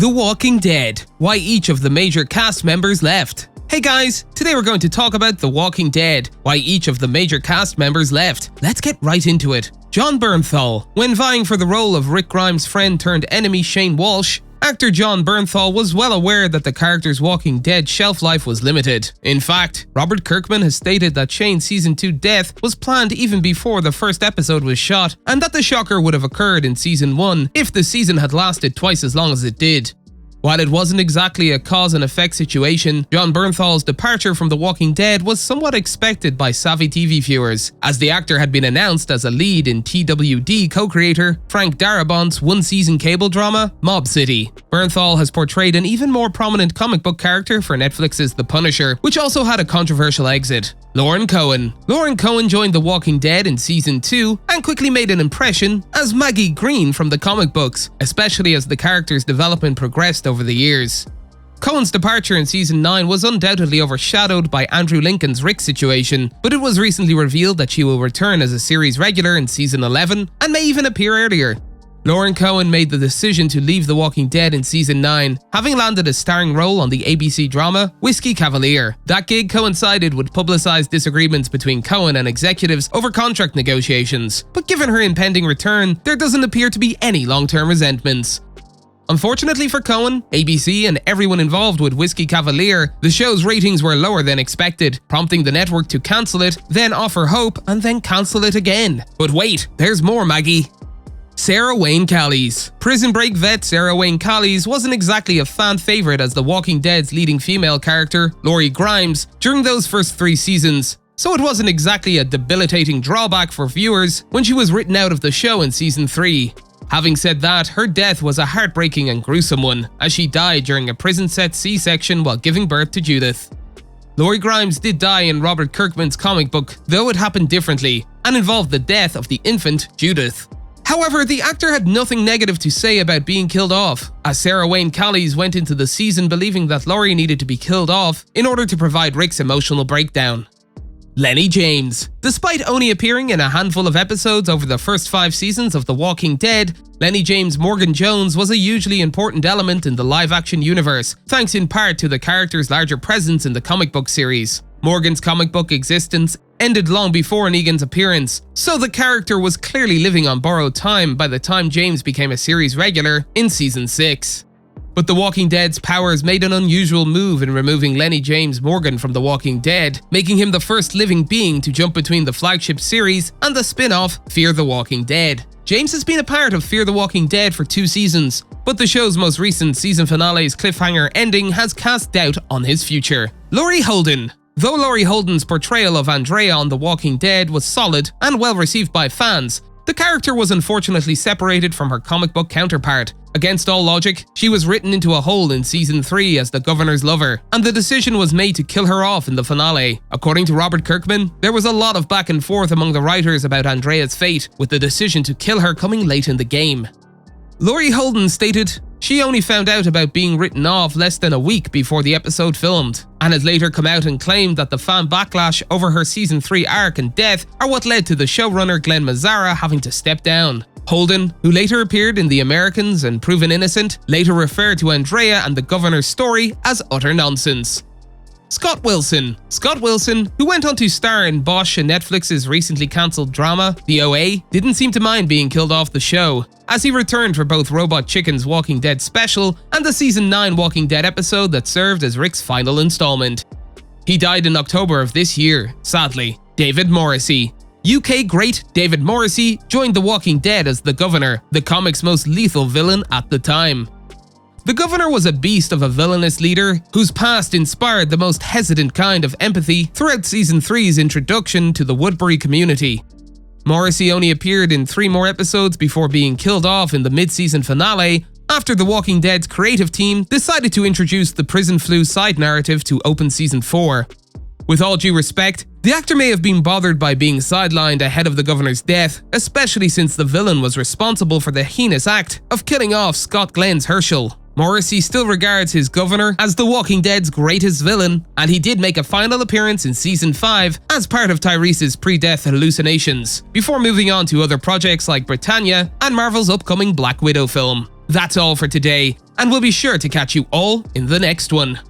The Walking Dead, why each of the major cast members left. Hey guys, today we're going to talk about The Walking Dead, why each of the major cast members left. Let's get right into it. Jon Bernthal. When vying for the role of Rick Grimes' friend turned enemy Shane Walsh, actor Jon Bernthal was well aware that the character's Walking Dead shelf life was limited. In fact, Robert Kirkman has stated that Shane's Season 2 death was planned even before the first episode was shot, and that the shocker would have occurred in Season 1 if the season had lasted twice as long as it did. While it wasn't exactly a cause and effect situation, Jon Bernthal's departure from The Walking Dead was somewhat expected by savvy TV viewers, as the actor had been announced as a lead in TWD co-creator Frank Darabont's one-season cable drama, Mob City. Bernthal has portrayed an even more prominent comic book character for Netflix's The Punisher, which also had a controversial exit. Lauren Cohen. Lauren Cohen joined The Walking Dead in Season 2 and quickly made an impression as Maggie Green from the comic books, especially as the character's development progressed over the years. Cohen's departure in Season 9 was undoubtedly overshadowed by Andrew Lincoln's Rick situation, but it was recently revealed that she will return as a series regular in Season 11 and may even appear earlier. Lauren Cohen made the decision to leave The Walking Dead in Season 9, having landed a starring role on the ABC drama Whiskey Cavalier. That gig coincided with publicized disagreements between Cohen and executives over contract negotiations, but given her impending return, there doesn't appear to be any long-term resentments. Unfortunately for Cohen, ABC, and everyone involved with Whiskey Cavalier, the show's ratings were lower than expected, prompting the network to cancel it, then offer hope, and then cancel it again. But wait, there's more, Maggie. Sarah Wayne Callies. Prison Break vet Sarah Wayne Callies wasn't exactly a fan favorite as The Walking Dead's leading female character, Lori Grimes, during those first 3 seasons, so it wasn't exactly a debilitating drawback for viewers when she was written out of the show in Season 3. Having said that, her death was a heartbreaking and gruesome one, as she died during a prison-set C-section while giving birth to Judith. Lori Grimes did die in Robert Kirkman's comic book, though it happened differently, and involved the death of the infant Judith. However, the actor had nothing negative to say about being killed off, as Sarah Wayne Callies went into the season believing that Lori needed to be killed off in order to provide Rick's emotional breakdown. Lenny James. Despite only appearing in a handful of episodes over the first 5 seasons of The Walking Dead, Lenny James Morgan Jones was a hugely important element in the live-action universe, thanks in part to the character's larger presence in the comic book series. Morgan's comic book existence ended long before Negan's appearance, so the character was clearly living on borrowed time by the time James became a series regular in Season 6. But The Walking Dead's powers made an unusual move in removing Lenny James Morgan from The Walking Dead, making him the first living being to jump between the flagship series and the spin-off Fear the Walking Dead. James has been a part of Fear the Walking Dead for 2 seasons, but the show's most recent season finale's cliffhanger ending has cast doubt on his future. Laurie Holden. Though Laurie Holden's portrayal of Andrea on The Walking Dead was solid and well received by fans, the character was unfortunately separated from her comic book counterpart. Against all logic, she was written into a hole in Season 3 as the governor's lover, and the decision was made to kill her off in the finale. According to Robert Kirkman, there was a lot of back and forth among the writers about Andrea's fate, with the decision to kill her coming late in the game. Laurie Holden stated, "She only found out about being written off less than a week before the episode filmed, and has later come out and claimed that the fan backlash over her Season 3 arc and death are what led to the showrunner Glenn Mazzara having to step down." Holden, who later appeared in The Americans and Proven Innocent, later referred to Andrea and the governor's story as utter nonsense. Scott Wilson. Scott Wilson, who went on to star in Bosch and Netflix's recently cancelled drama, The OA, didn't seem to mind being killed off the show, as he returned for both Robot Chicken's Walking Dead special and the Season 9 Walking Dead episode that served as Rick's final installment. He died in October of this year, sadly. David Morrissey. UK great David Morrissey joined The Walking Dead as the Governor, the comic's most lethal villain at the time. The Governor was a beast of a villainous leader whose past inspired the most hesitant kind of empathy throughout Season 3's introduction to the Woodbury community. Morrissey only appeared in 3 more episodes before being killed off in the mid-season finale after The Walking Dead's creative team decided to introduce the prison flu side narrative to open Season 4. With all due respect, the actor may have been bothered by being sidelined ahead of the governor's death, especially since the villain was responsible for the heinous act of killing off Scott Glenn's Herschel. Morrissey still regards his governor as The Walking Dead's greatest villain, and he did make a final appearance in Season 5 as part of Tyrese's pre-death hallucinations, before moving on to other projects like Britannia and Marvel's upcoming Black Widow film. That's all for today. and we'll be sure to catch you all in the next one.